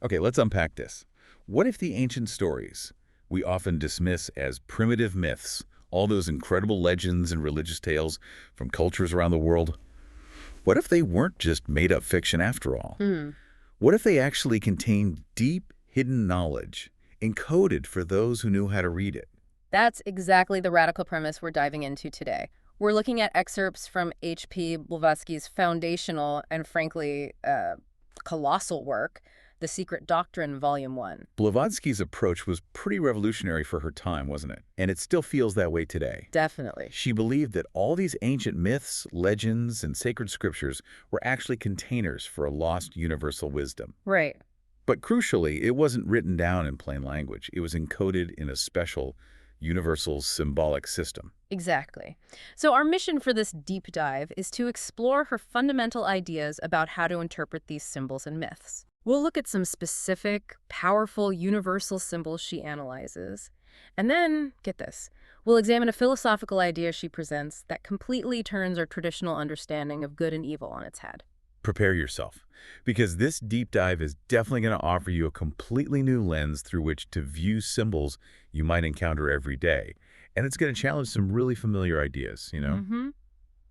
Okay, let's unpack this. What if the ancient stories we often dismiss as primitive myths, all those incredible legends and religious tales from cultures around the world, what if they weren't just made-up fiction after all? Hmm. What if they actually contained deep, hidden knowledge, encoded for those who knew how to read it? That's exactly the radical premise we're diving into today. We're looking at excerpts from H.P. Blavatsky's foundational and, frankly, colossal work, The Secret Doctrine, Volume 1. Blavatsky's approach was pretty revolutionary for her time, wasn't it? And it still feels that way today. Definitely. She believed that all these ancient myths, legends, and sacred scriptures were actually containers for a lost universal wisdom. Right. But crucially, it wasn't written down in plain language. It was encoded in a special, universal symbolic system. Exactly. So our mission for this deep dive is to explore her fundamental ideas about how to interpret these symbols and myths. We'll look at some specific, powerful, universal symbols she analyzes. And then, get this, we'll examine a philosophical idea she presents that completely turns our traditional understanding of good and evil on its head. Prepare yourself, because this deep dive is definitely going to offer you a completely new lens through which to view symbols you might encounter every day. And it's going to challenge some really familiar ideas, you know?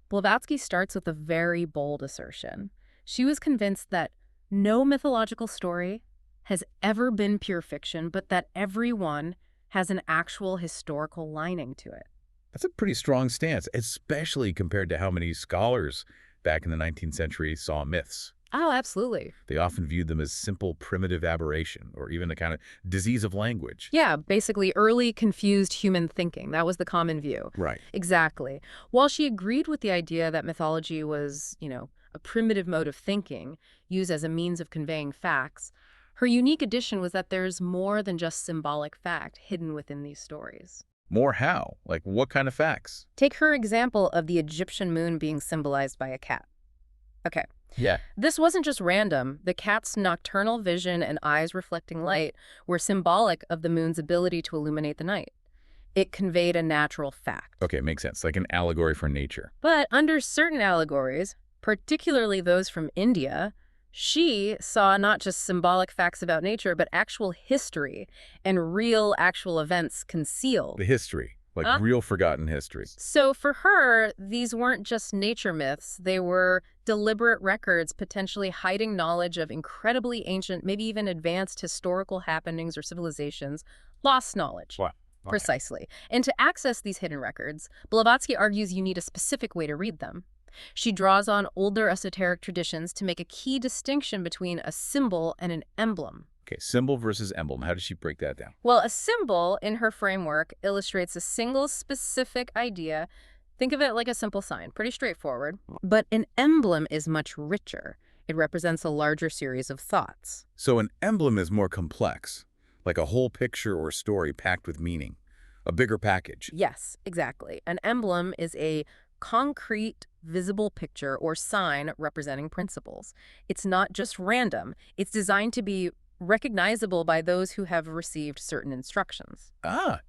Blavatsky starts with a very bold assertion. She was convinced that no mythological story has ever been pure fiction, but that every one has an actual historical lining to it. That's a pretty strong stance, especially compared to how many scholars back in the 19th century saw myths. Oh, absolutely. They often viewed them as simple, primitive aberration, or even a kind of disease of language. Yeah, basically early confused human thinking. That was the common view. Right. Exactly. While she agreed with the idea that mythology was, a primitive mode of thinking used as a means of conveying facts, her unique addition was that there's more than just symbolic fact hidden within these stories. More how? Like what kind of facts? Take her example of the Egyptian moon being symbolized by a cat. Okay. Yeah. This wasn't just random. The cat's nocturnal vision and eyes reflecting light were symbolic of the moon's ability to illuminate the night. It conveyed a natural fact. Okay, makes sense. Like an allegory for nature. But under certain allegories, particularly those from India, she saw not just symbolic facts about nature, but actual history and real actual events concealed. The history. Like real forgotten history. So for her, these weren't just nature myths. They were deliberate records potentially hiding knowledge of incredibly ancient, maybe even advanced historical happenings or civilizations, lost knowledge. Wow. Okay. Precisely. And to access these hidden records, Blavatsky argues you need a specific way to read them. She draws on older esoteric traditions to make a key distinction between a symbol and an emblem. Okay, symbol versus emblem. How does she break that down? Well, a symbol, in her framework, illustrates a single specific idea. Think of it like a simple sign, pretty straightforward. But an emblem is much richer. It represents a larger series of thoughts. So an emblem is more complex, like a whole picture or story packed with meaning, a bigger package. Yes, exactly. An emblem is a concrete, visible picture or sign representing principles. It's not just random. It's designed to be recognizable by those who have received certain instructions.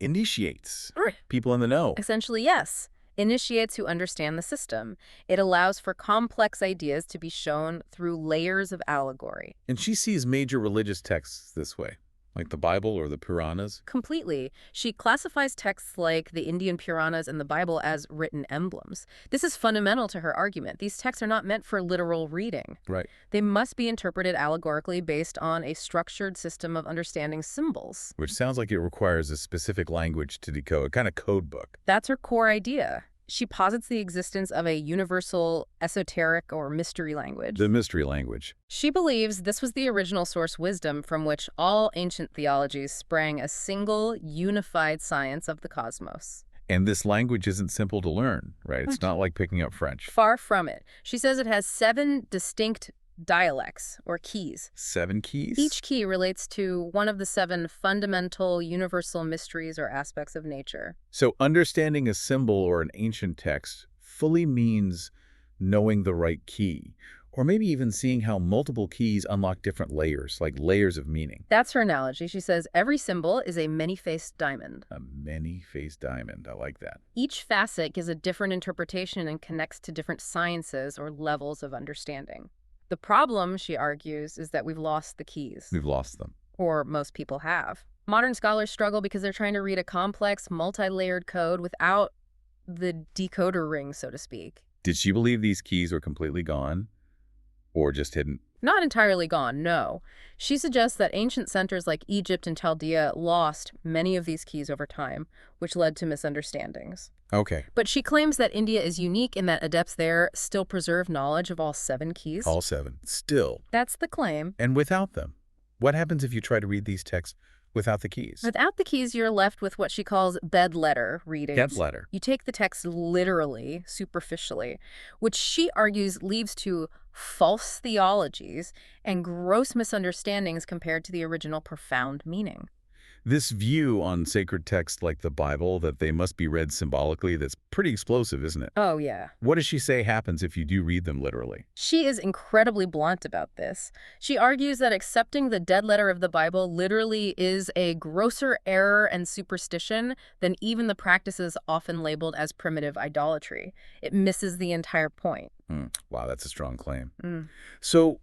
Initiates. Right. People in the know. Essentially, yes. Initiates who understand the system. It allows for complex ideas to be shown through layers of allegory. And she sees major religious texts this way, like the Bible or the Puranas. Completely. She classifies texts like the Indian Puranas and the Bible as written emblems. This is fundamental to her argument. These texts are not meant for literal reading. Right. They must be interpreted allegorically based on a structured system of understanding symbols. Which sounds like it requires a specific language to decode, a kind of code book. That's her core idea. She posits the existence of a universal, esoteric, or mystery language. The mystery language. She believes this was the original source wisdom from which all ancient theologies sprang, a single, unified science of the cosmos. And this language isn't simple to learn, right? It's not like picking up French. Far from it. She says it has 7 distinct dialects, or keys. 7 keys? Each key relates to one of the 7 fundamental universal mysteries or aspects of nature. So understanding a symbol or an ancient text fully means knowing the right key, or maybe even seeing how multiple keys unlock different layers, like layers of meaning. That's her analogy. She says every symbol is a many-faced diamond. A many-faced diamond. I like that. Each facet gives a different interpretation and connects to different sciences or levels of understanding. The problem, she argues, is that we've lost the keys. We've lost them. Or most people have. Modern scholars struggle because they're trying to read a complex, multi-layered code without the decoder ring, so to speak. Did she believe these keys were completely gone or just hidden? Not entirely gone, no. She suggests that ancient centers like Egypt and Chaldea lost many of these keys over time, which led to misunderstandings. Okay. But she claims that India is unique in that adepts there still preserve knowledge of all 7 keys. All 7. Still. That's the claim. And without them. What happens if you try to read these texts without the keys? Without the keys, you're left with what she calls bed letter readings. Bed letter. You take the text literally, superficially, which she argues leads to false theologies and gross misunderstandings compared to the original profound meaning. This view on sacred texts like the Bible, that they must be read symbolically, that's pretty explosive, isn't it? Oh, yeah. What does she say happens if you do read them literally? She is incredibly blunt about this. She argues that accepting the dead letter of the Bible literally is a grosser error and superstition than even the practices often labeled as primitive idolatry. It misses the entire point. Wow, that's a strong claim. So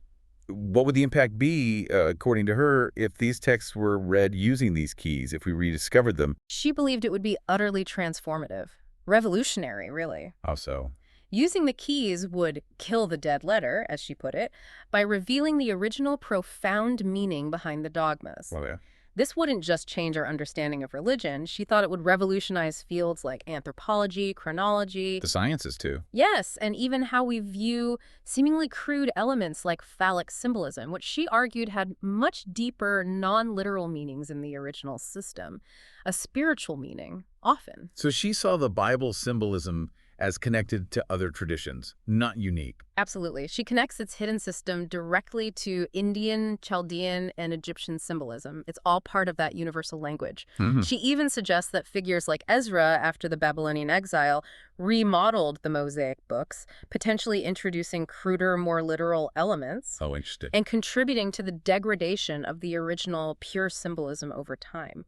what would the impact be, according to her, if these texts were read using these keys, if we rediscovered them? She believed it would be utterly transformative. Revolutionary, really. How so? Using the keys would kill the dead letter, as she put it, by revealing the original profound meaning behind the dogmas. Well, yeah. This wouldn't just change our understanding of religion. She thought it would revolutionize fields like anthropology, chronology. The sciences, too. Yes, and even how we view seemingly crude elements like phallic symbolism, which she argued had much deeper, non-literal meanings in the original system. A spiritual meaning, often. So she saw the Bible symbolism as connected to other traditions, not unique. Absolutely. She connects its hidden system directly to Indian, Chaldean, and Egyptian symbolism. It's all part of that universal language. She even suggests that figures like Ezra, after the Babylonian exile, remodeled the Mosaic books, potentially introducing cruder, more literal elements. Oh, interesting. And contributing to the degradation of the original pure symbolism over time.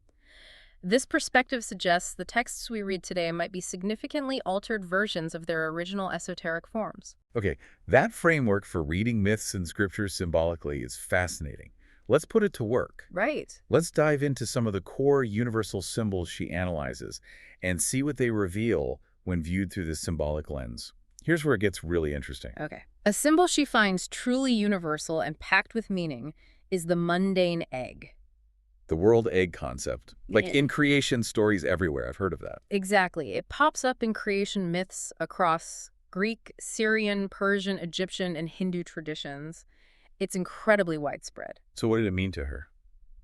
This perspective suggests the texts we read today might be significantly altered versions of their original esoteric forms. Okay, that framework for reading myths and scriptures symbolically is fascinating. Let's put it to work. Right. Let's dive into some of the core universal symbols she analyzes and see what they reveal when viewed through this symbolic lens. Here's where it gets really interesting. Okay. A symbol she finds truly universal and packed with meaning is the mundane egg. The world egg concept. Like in creation stories everywhere. I've heard of that. Exactly. It pops up in creation myths across Greek, Syrian, Persian, Egyptian, and Hindu traditions. It's incredibly widespread. So what did it mean to her?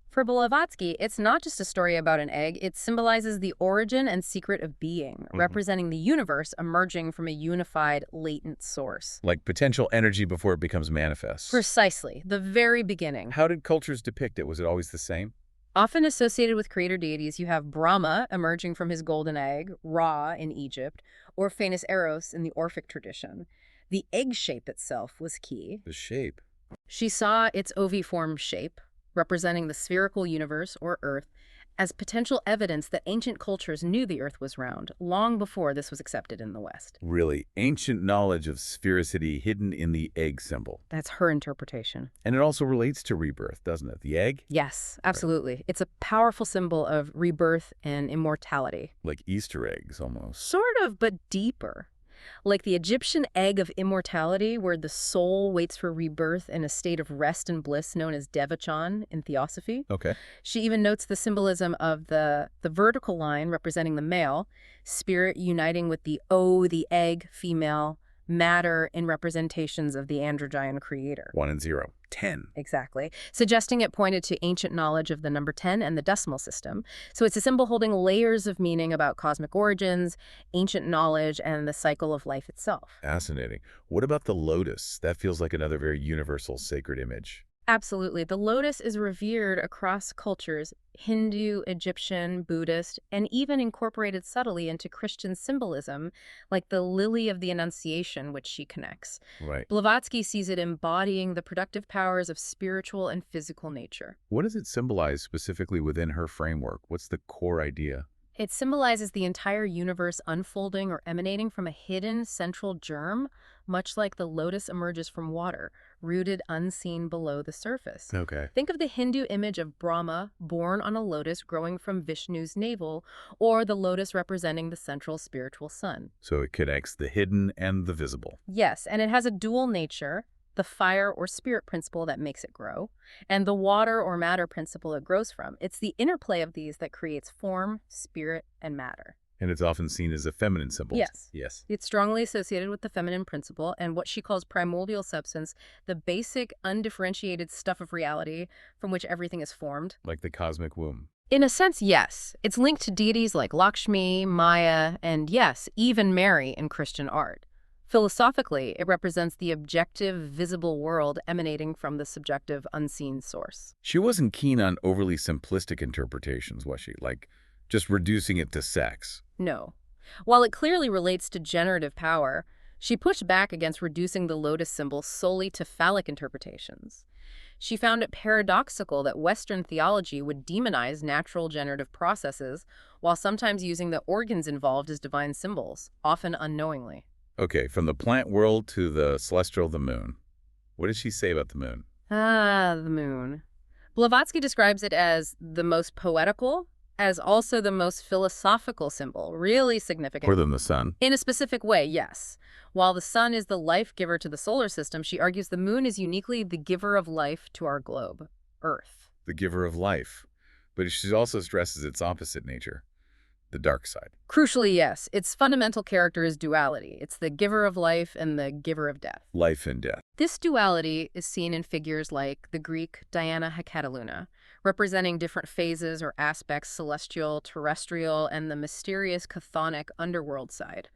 For Blavatsky, it's not just a story about an egg. It symbolizes the origin and secret of being, representing the universe emerging from a unified, latent source. Like potential energy before it becomes manifest. Precisely. The very beginning. How did cultures depict it? Was it always the same? Often associated with creator deities, you have Brahma emerging from his golden egg, Ra in Egypt, or Phanes Eros in the Orphic tradition. The egg shape itself was key. The shape. She saw its oviform shape, representing the spherical universe, or Earth, as potential evidence that ancient cultures knew the Earth was round, long before this was accepted in the West. Really, ancient knowledge of sphericity hidden in the egg symbol. That's her interpretation. And it also relates to rebirth, doesn't it? The egg? Yes, absolutely. Right. It's a powerful symbol of rebirth and immortality. Like Easter eggs, almost. Sort of, but deeper. Like the Egyptian egg of immortality, where the soul waits for rebirth in a state of rest and bliss known as devachan in theosophy. Okay. She even notes the symbolism of the vertical line representing the male, spirit uniting with the egg, female, matter in representations of the androgyne creator. 1 and 0. 10. Exactly. Suggesting it pointed to ancient knowledge of the number 10 and the decimal system. So it's a symbol holding layers of meaning about cosmic origins, ancient knowledge, and the cycle of life itself. Fascinating. What about the lotus? That feels like another very universal sacred image. Absolutely. The lotus is revered across cultures, Hindu, Egyptian, Buddhist, and even incorporated subtly into Christian symbolism, like the lily of the Annunciation, which she connects. Right. Blavatsky sees it embodying the productive powers of spiritual and physical nature. What does it symbolize specifically within her framework? What's the core idea? It symbolizes the entire universe unfolding or emanating from a hidden central germ, much like the lotus emerges from water, rooted unseen below the surface. Okay. Think of the Hindu image of Brahma, born on a lotus growing from Vishnu's navel, or the lotus representing the central spiritual sun. So it connects the hidden and the visible. Yes, and it has a dual nature, the fire or spirit principle that makes it grow, and the water or matter principle it grows from. It's the interplay of these that creates form, spirit, and matter. And it's often seen as a feminine symbol. Yes. Yes. It's strongly associated with the feminine principle and what she calls primordial substance, the basic, undifferentiated stuff of reality from which everything is formed. Like the cosmic womb. In a sense, yes. It's linked to deities like Lakshmi, Maya, and yes, even Mary in Christian art. Philosophically, it represents the objective, visible world emanating from the subjective, unseen source. She wasn't keen on overly simplistic interpretations, was she? Like just reducing it to sex. No. While it clearly relates to generative power, she pushed back against reducing the lotus symbol solely to phallic interpretations. She found it paradoxical that Western theology would demonize natural generative processes while sometimes using the organs involved as divine symbols, often unknowingly. Okay, from the plant world to the celestial, the moon. What does she say about the moon? Ah, the moon. Blavatsky describes it as the most poetical, as also the most philosophical symbol, really significant. More than the sun. In a specific way, yes. While the sun is the life giver to the solar system, she argues the moon is uniquely the giver of life to our globe, Earth. The giver of life. But she also stresses its opposite nature, the dark side. Crucially, yes. Its fundamental character is duality. It's the giver of life and the giver of death. Life and death. This duality is seen in figures like the Greek Diana Hekataluna, representing different phases or aspects, celestial, terrestrial, and the mysterious chthonic underworld side.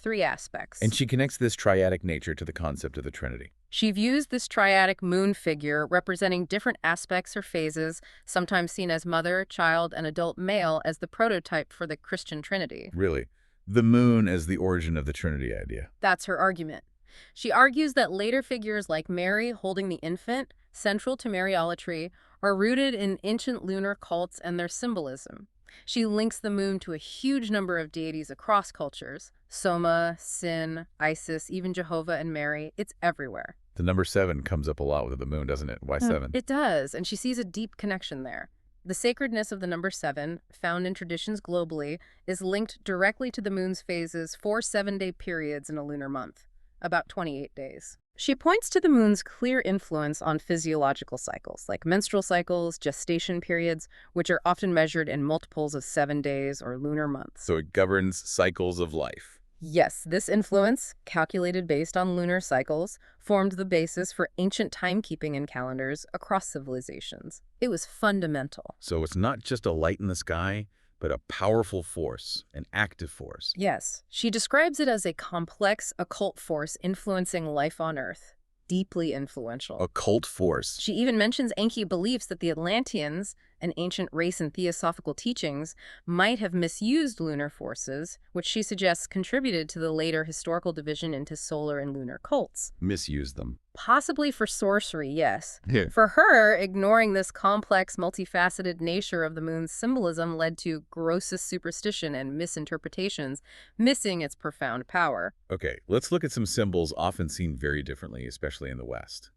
3 aspects. And she connects this triadic nature to the concept of the Trinity. She views this triadic moon figure representing different aspects or phases, sometimes seen as mother, child, and adult male, as the prototype for the Christian Trinity. Really? The moon as the origin of the Trinity idea. That's her argument. She argues that later figures like Mary holding the infant, central to Mariolatry, are rooted in ancient lunar cults and their symbolism. She links the moon to a huge number of deities across cultures. Soma, Sin, Isis, even Jehovah and Mary. It's everywhere. The number 7 comes up a lot with the moon, doesn't it? Why 7? It does, and she sees a deep connection there. The sacredness of the number 7, found in traditions globally, is linked directly to the moon's phases, 4 7-day periods in a lunar month, about 28 days. She points to the moon's clear influence on physiological cycles, like menstrual cycles, gestation periods, which are often measured in multiples of 7 days or lunar months. So it governs cycles of life. Yes, this influence, calculated based on lunar cycles, formed the basis for ancient timekeeping and calendars across civilizations. It was fundamental. So it's not just a light in the sky, but a powerful force, an active force. Yes, she describes it as a complex occult force influencing life on Earth. Deeply influential. Occult force. She even mentions Enki beliefs that the Atlanteans, an ancient race in theosophical teachings, might have misused lunar forces, which she suggests contributed to the later historical division into solar and lunar cults. Misused them. Possibly for sorcery, yes. Yeah. For her, ignoring this complex, multifaceted nature of the moon's symbolism led to grossest superstition and misinterpretations, missing its profound power. Okay, let's look at some symbols often seen very differently, especially in the West.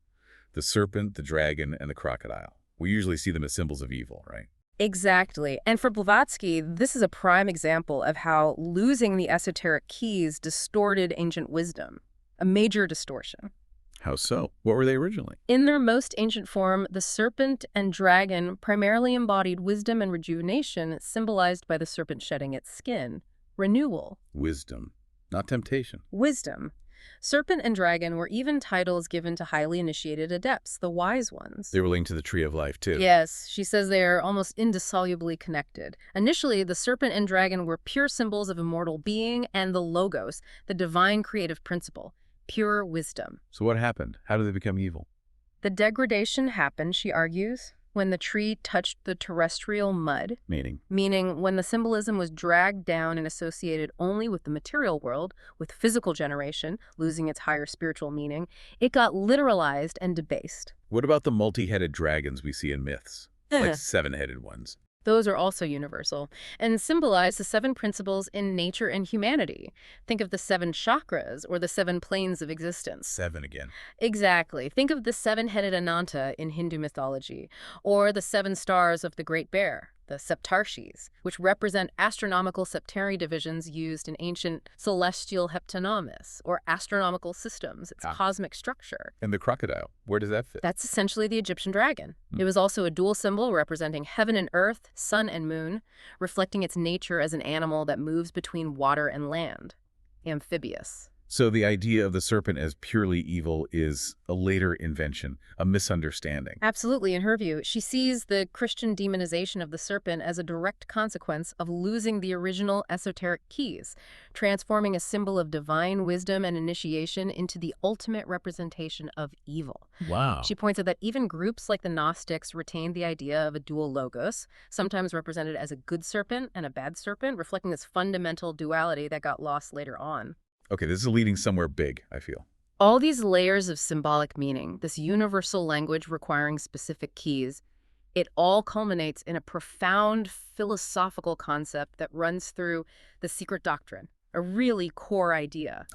The serpent, the dragon, and the crocodile. We usually see them as symbols of evil, right? Exactly. And for Blavatsky, this is a prime example of how losing the esoteric keys distorted ancient wisdom. A major distortion. How so? What were they originally? In their most ancient form, the serpent and dragon primarily embodied wisdom and rejuvenation, symbolized by the serpent shedding its skin. Renewal. Wisdom, not temptation. Wisdom. Serpent and dragon were even titles given to highly initiated adepts, the wise ones. They were linked to the tree of life, too. Yes, she says they are almost indissolubly connected. Initially, the serpent and dragon were pure symbols of immortal being and the logos, the divine creative principle. Pure wisdom. So what happened? How did they become evil? The degradation happened, she argues, when the tree touched the terrestrial mud. Meaning when the symbolism was dragged down and associated only with the material world, with physical generation, losing its higher spiritual meaning, it got literalized and debased. What about the multi-headed dragons we see in myths? Like 7-headed ones? Those are also universal and symbolize the 7 principles in nature and humanity. Think of the 7 chakras or the 7 planes of existence. 7 again. Exactly. Think of the 7-headed Ananta in Hindu mythology, or the 7 stars of the Great Bear, the Septarshis, which represent astronomical septary divisions used in ancient celestial heptanomis, or astronomical systems. It's cosmic structure. And the crocodile, where does that fit? That's essentially the Egyptian dragon. It was also a dual symbol representing heaven and earth, sun and moon, reflecting its nature as an animal that moves between water and land. Amphibious. So the idea of the serpent as purely evil is a later invention, a misunderstanding. Absolutely, in her view. She sees the Christian demonization of the serpent as a direct consequence of losing the original esoteric keys, transforming a symbol of divine wisdom and initiation into the ultimate representation of evil. Wow. She points out that even groups like the Gnostics retained the idea of a dual logos, sometimes represented as a good serpent and a bad serpent, reflecting this fundamental duality that got lost later on. Okay, this is leading somewhere big, I feel. All these layers of symbolic meaning, this universal language requiring specific keys, it all culminates in a profound philosophical concept that runs through the Secret Doctrine, a really core idea.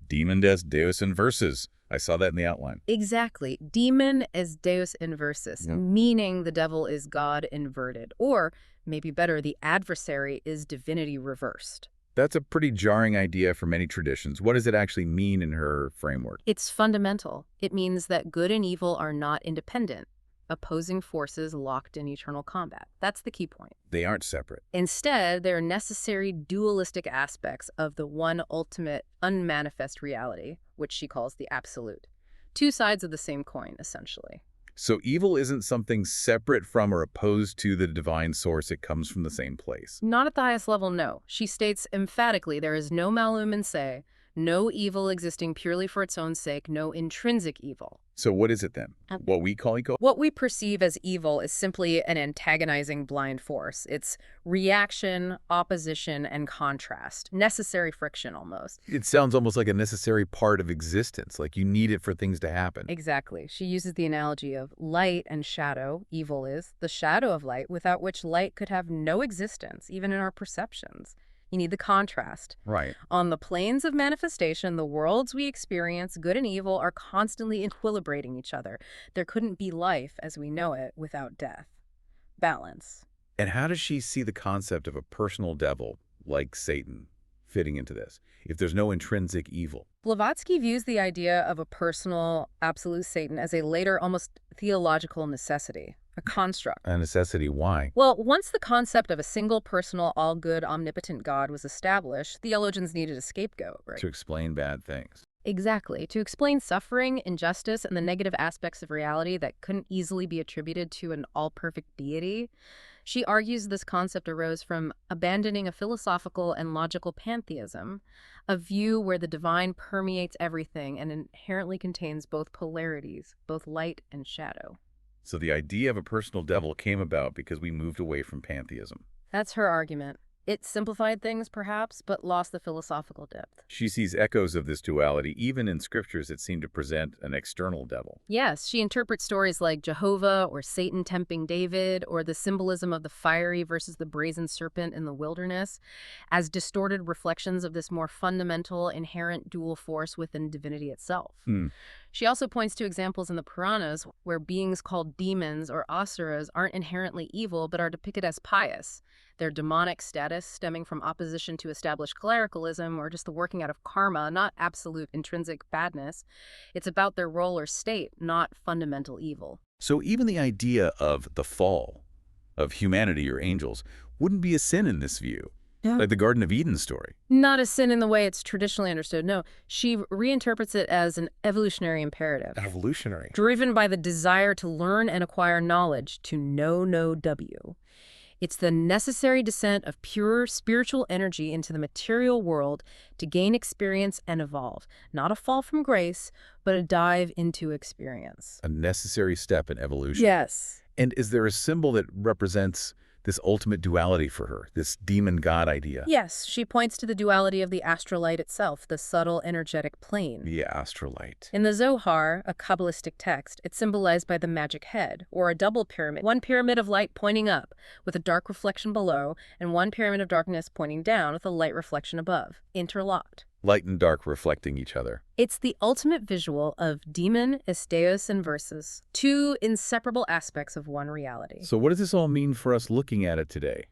Demon as Deus inversus. I saw that in the outline. Exactly. Demon as Deus inversus, meaning the devil is God inverted, or maybe better, the adversary is divinity reversed. That's a pretty jarring idea for many traditions. What does it actually mean in her framework? It's fundamental. It means that good and evil are not independent, opposing forces locked in eternal combat. That's the key point. They aren't separate. Instead, they're necessary dualistic aspects of the one ultimate unmanifest reality, which she calls the absolute. 2 sides of the same coin, essentially. So evil isn't something separate from or opposed to the divine source. It comes from the same place. Not at the highest level, no. She states emphatically there is no malum in se, no evil existing purely for its own sake, no intrinsic evil. So what is it then? What we call evil? What we perceive as evil is simply an antagonizing blind force. It's reaction, opposition, and contrast. Necessary friction, almost. It sounds almost like a necessary part of existence, like you need it for things to happen. Exactly. She uses the analogy of light and shadow. Evil is the shadow of light, without which light could have no existence, even in our perceptions. You need the contrast. Right. On the planes of manifestation, the worlds we experience, good and evil, are constantly equilibrating each other. There couldn't be life as we know it without death. Balance. And how does she see the concept of a personal devil, like Satan, fitting into this, if there's no intrinsic evil? Blavatsky views the idea of a personal, absolute Satan as a later, almost theological necessity. A construct. A necessity, why? Well, once the concept of a single personal, all-good, omnipotent God was established, theologians needed a scapegoat, right? To explain bad things. Exactly. To explain suffering, injustice, and the negative aspects of reality that couldn't easily be attributed to an all-perfect deity. She argues this concept arose from abandoning a philosophical and logical pantheism, a view where the divine permeates everything and inherently contains both polarities, both light and shadow. So the idea of a personal devil came about because we moved away from pantheism. That's her argument. It simplified things, perhaps, but lost the philosophical depth. She sees echoes of this duality even in scriptures that seem to present an external devil. Yes, she interprets stories like Jehovah or Satan tempting David or the symbolism of the fiery versus the brazen serpent in the wilderness as distorted reflections of this more fundamental, inherent dual force within divinity itself. She also points to examples in the Puranas where beings called demons or asuras aren't inherently evil but are depicted as pious. Their demonic status stemming from opposition to established clericalism or just the working out of karma, not absolute intrinsic badness. It's about their role or state, not fundamental evil. So even the idea of the fall of humanity or angels wouldn't be a sin in this view. Yeah. Like the Garden of Eden story. Not a sin in the way it's traditionally understood. No, she reinterprets it as an evolutionary imperative. Evolutionary. Driven by the desire to learn and acquire knowledge, to know no W. It's the necessary descent of pure spiritual energy into the material world to gain experience and evolve. Not a fall from grace, but a dive into experience. A necessary step in evolution. Yes. And is there a symbol that represents this ultimate duality for her, this demon-god idea. Yes, she points to the duality of the astrolight itself, the subtle energetic plane. The astrolight. In the Zohar, a Kabbalistic text, it's symbolized by the magic head, or a double pyramid. One pyramid of light pointing up, with a dark reflection below, and one pyramid of darkness pointing down with a light reflection above, interlocked. Light and dark reflecting each other. It's the ultimate visual of demon is Deus inversus, two inseparable aspects of one reality. So what does this all mean for us looking at it today?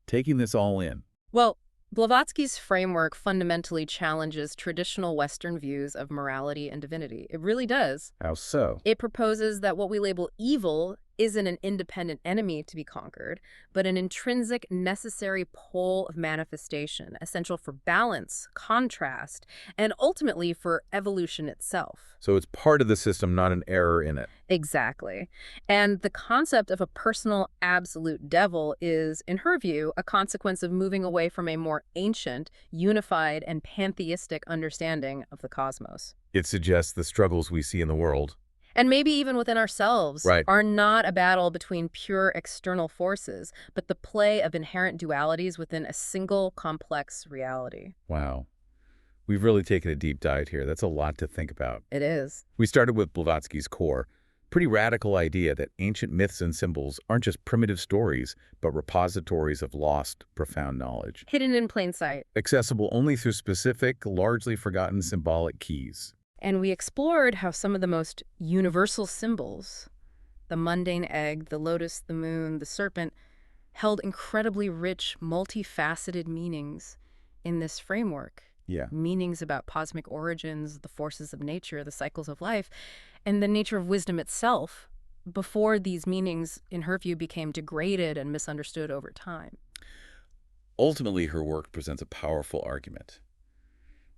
Taking this all in. Well, Blavatsky's framework fundamentally challenges traditional Western views of morality and divinity. It really does. How so? It proposes that what we label evil isn't an independent enemy to be conquered, but an intrinsic, necessary pole of manifestation, essential for balance, contrast, and ultimately for evolution itself. So it's part of the system, not an error in it. Exactly. And the concept of a personal absolute devil is, in her view, a consequence of moving away from a more ancient, unified, and pantheistic understanding of the cosmos. It suggests the struggles we see in the world, and maybe even within ourselves, right, are not a battle between pure external forces, but the play of inherent dualities within a single complex reality. Wow. We've really taken a deep dive here. That's a lot to think about. It is. We started with Blavatsky's core, pretty radical idea that ancient myths and symbols aren't just primitive stories, but repositories of lost, profound knowledge. Hidden in plain sight. Accessible only through specific, largely forgotten symbolic keys. And we explored how some of the most universal symbols, the mundane egg, the lotus, the moon, the serpent, held incredibly rich, multifaceted meanings in this framework. Yeah. Meanings about cosmic origins, the forces of nature, the cycles of life, and the nature of wisdom itself, before these meanings, in her view, became degraded and misunderstood over time. Ultimately, her work presents a powerful argument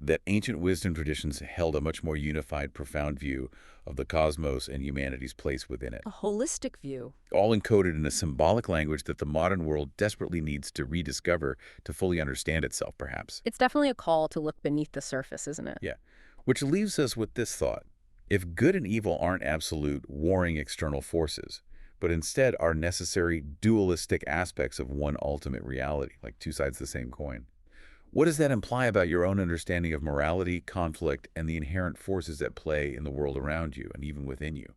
that ancient wisdom traditions held a much more unified, profound view of the cosmos and humanity's place within it. A holistic view. All encoded in a symbolic language that the modern world desperately needs to rediscover to fully understand itself, perhaps. It's definitely a call to look beneath the surface, isn't it? Yeah. Which leaves us with this thought. If good and evil aren't absolute, warring external forces, but instead are necessary, dualistic aspects of one ultimate reality, like two sides of the same coin, what does that imply about your own understanding of morality, conflict, and the inherent forces at play in the world around you and even within you?